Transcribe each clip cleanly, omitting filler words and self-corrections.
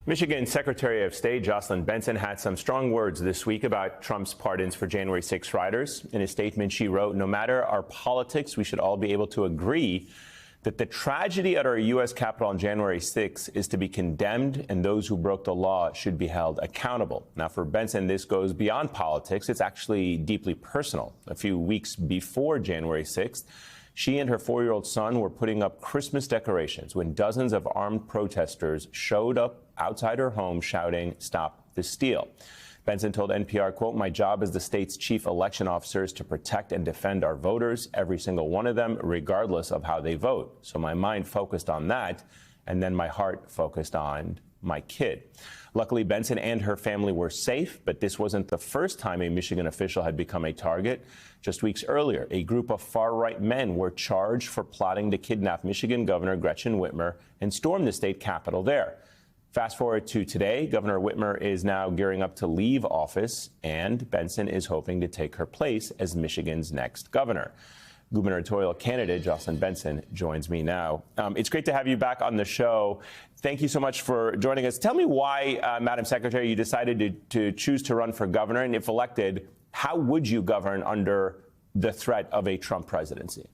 Michigan Secretary of State Jocelyn Benson had some strong words this week about Trump's pardons for January 6 rioters. In a statement, she wrote, "No matter our politics, we should all be able to agree that the tragedy at our U.S. Capitol on January 6 is to be condemned, and those who broke the law should be held accountable." Now, for Benson, this goes beyond politics. It's actually deeply personal. A few weeks before January 6th, she and her 4-year-old son were putting up Christmas decorations when dozens of armed protesters showed up outside her home shouting, "Stop the steal." Benson told NPR, quote, "My job as the state's chief election officer is to protect and defend our voters, every single one of them, regardless of how they vote. So my mind focused on that, and then my heart focused on my kid." Luckily, Benson and her family were safe, but this wasn't the first time a Michigan official had become a target. Just weeks earlier, a group of far-right men were charged for plotting to kidnap Michigan Governor Gretchen Whitmer and storm the state capitol there. Fast forward to today, Governor Whitmer is now gearing up to leave office, and Benson is hoping to take her place as Michigan's next governor. Gubernatorial candidate Jocelyn Benson joins me now. It's great to have you back on the show. Thank you so much for joining us. Tell me why, Madam Secretary, you decided to choose to run for governor, and if elected, how would you govern under the threat of a Trump presidency?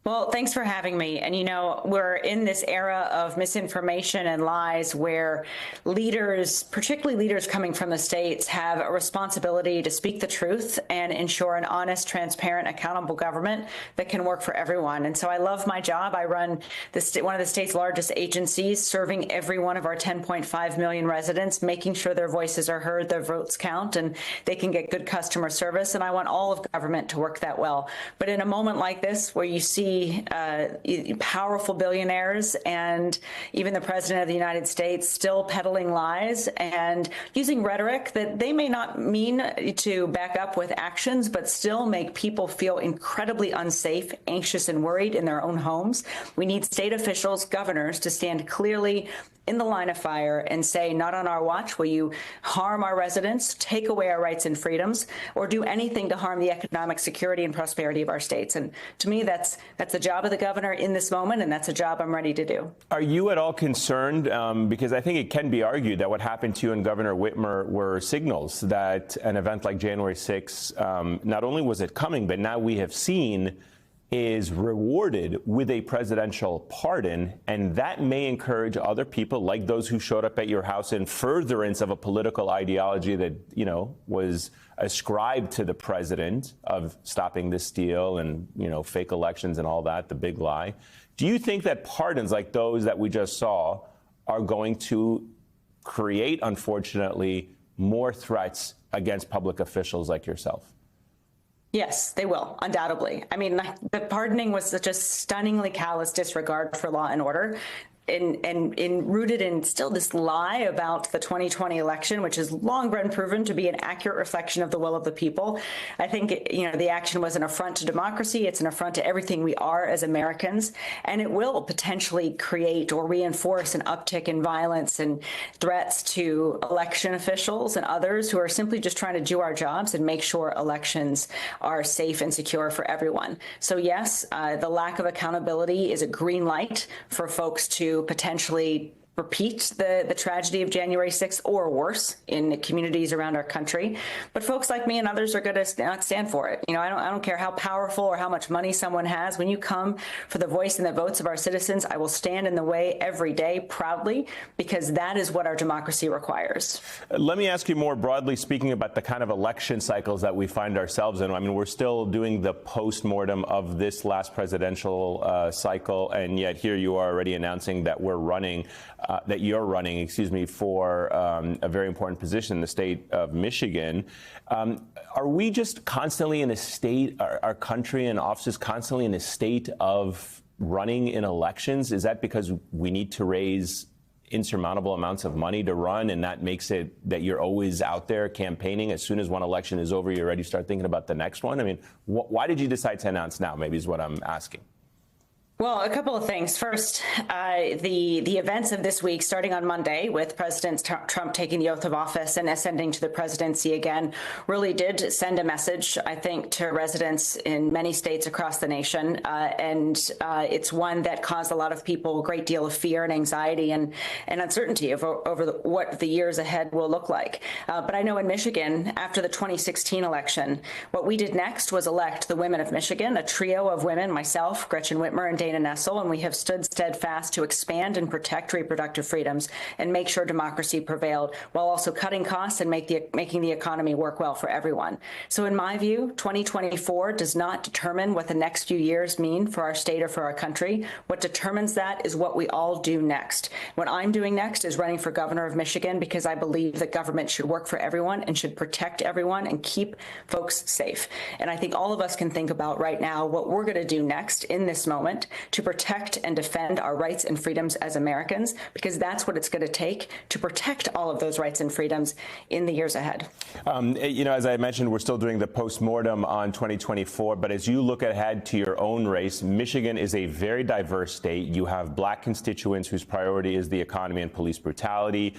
Well, thanks for having me. And, you know, we're in this era of misinformation and lies where leaders, particularly leaders coming from the states, have a responsibility to speak the truth and ensure an honest, transparent, accountable government that can work for everyone. And so I love my job. I run one of the state's largest agencies, serving every one of our 10.5 million residents, making sure their voices are heard, their votes count, and they can get good customer service. And I want all of government to work that well. But in a moment like this, where you see powerful billionaires and even the president of the United States still peddling lies and using rhetoric that they may not mean to back up with actions, but still make people feel incredibly unsafe, anxious, and worried in their own homes. We need state officials, governors, to stand clearly in the line of fire and say, not on our watch will you harm our residents, take away our rights and freedoms, or do anything to harm the economic security and prosperity of our states. And to me, that's the job of the governor in this moment, and that's a job I'm ready to do. Are you at all concerned? Because I think it can be argued that what happened to you and Governor Whitmer were signals that an event like January 6, not only was it coming, but now we have seen is rewarded with a presidential pardon, and that may encourage other people like those who showed up at your house in furtherance of a political ideology that, you know, was ascribed to the president of stopping the steal and, you know, fake elections and all that, the big lie. Do you think that pardons like those that we just saw are going to create, unfortunately, more threats against public officials like yourself? Yes, they will, undoubtedly. I mean, the pardoning was such a stunningly callous disregard for law and order. And rooted in still this lie about the 2020 election, which has long been proven to be an accurate reflection of the will of the people. I think, the action was an affront to democracy. It's an affront to everything we are as Americans. And it will potentially create or reinforce an uptick in violence and threats to election officials and others who are simply just trying to do our jobs and make sure elections are safe and secure for everyone. So, yes, the lack of accountability is a green light for folks to potentially repeat the tragedy of January 6th or worse in the communities around our country. But folks like me and others are going to not stand for it. I don't care how powerful or how much money someone has. When you come for the voice and the votes of our citizens, I will stand in the way every day proudly, because that is what our democracy requires. Let me ask you more broadly speaking about the kind of election cycles that we find ourselves in. I mean, we're still doing the post-mortem of this last presidential cycle, and yet here you are already announcing that you're running, for a very important position in the state of Michigan. Are we just constantly in a state, our country and offices constantly in a state of running in elections? Is that because we need to raise insurmountable amounts of money to run, and that makes it that you're always out there campaigning? As soon as one election is over, you're ready to start thinking about the next one? I mean, why did you decide to announce now, maybe is what I'm asking. Well, a couple of things. First, the events of this week, starting on Monday with President Trump taking the oath of office and ascending to the presidency again, really did send a message, I think, to residents in many states across the nation. And it's one that caused a lot of people a great deal of fear and anxiety and uncertainty over what the years ahead will look like. But I know in Michigan, after the 2016 election, what we did next was elect the women of Michigan, a trio of women, myself, Gretchen Whitmer, and Dana Nessel, and we have stood steadfast to expand and protect reproductive freedoms and make sure democracy prevailed while also cutting costs and making the economy work well for everyone. So in my view, 2024 does not determine what the next few years mean for our state or for our country. What determines that is what we all do next. What I'm doing next is running for governor of Michigan because I believe that government should work for everyone and should protect everyone and keep folks safe. And I think all of us can think about right now what we're going to do next in this moment to protect and defend our rights and freedoms as Americans, because that's what it's going to take to protect all of those rights and freedoms in the years ahead. As I mentioned, we're still doing the postmortem on 2024, but as you look ahead to your own race, Michigan is a very diverse state. You have black constituents whose priority is the economy and police brutality.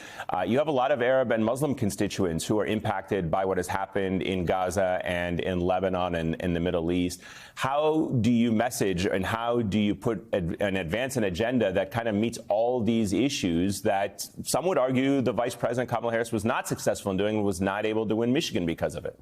You have a lot of Arab and Muslim constituents who are impacted by what has happened in Gaza and in Lebanon and in the Middle East. How do you message and how do you advance an agenda that kind of meets all these issues that some would argue the Vice President Kamala Harris was not successful in doing and was not able to win Michigan because of it?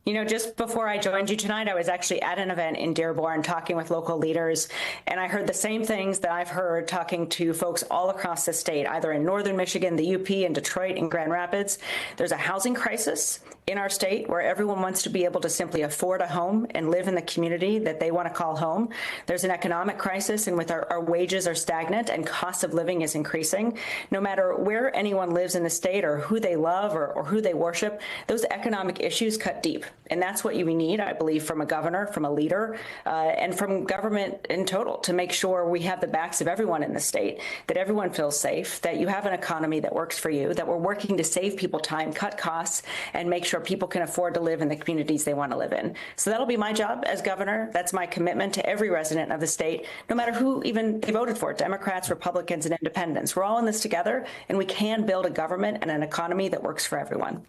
You know, just before I joined you tonight, I was actually at an event in Dearborn talking with local leaders, and I heard the same things that I've heard talking to folks all across the state, either in northern Michigan, the UP, in Detroit, and Grand Rapids. There's a housing crisis in our state where everyone wants to be able to simply afford a home and live in the community that they want to call home. There's an economic crisis, and with our wages are stagnant and cost of living is increasing. No matter where anyone lives in the state or who they love or who they worship, those economic issues cut deep. And that's what we need, I believe, from a governor, from a leader, and from government in total to make sure we have the backs of everyone in the state, that everyone feels safe, that you have an economy that works for you, that we're working to save people time, cut costs, and make sure people can afford to live in the communities they want to live in. So that'll be my job as governor. That's my commitment to every resident of the state, no matter who even they voted for, Democrats, Republicans, and independents. We're all in this together, and we can build a government and an economy that works for everyone.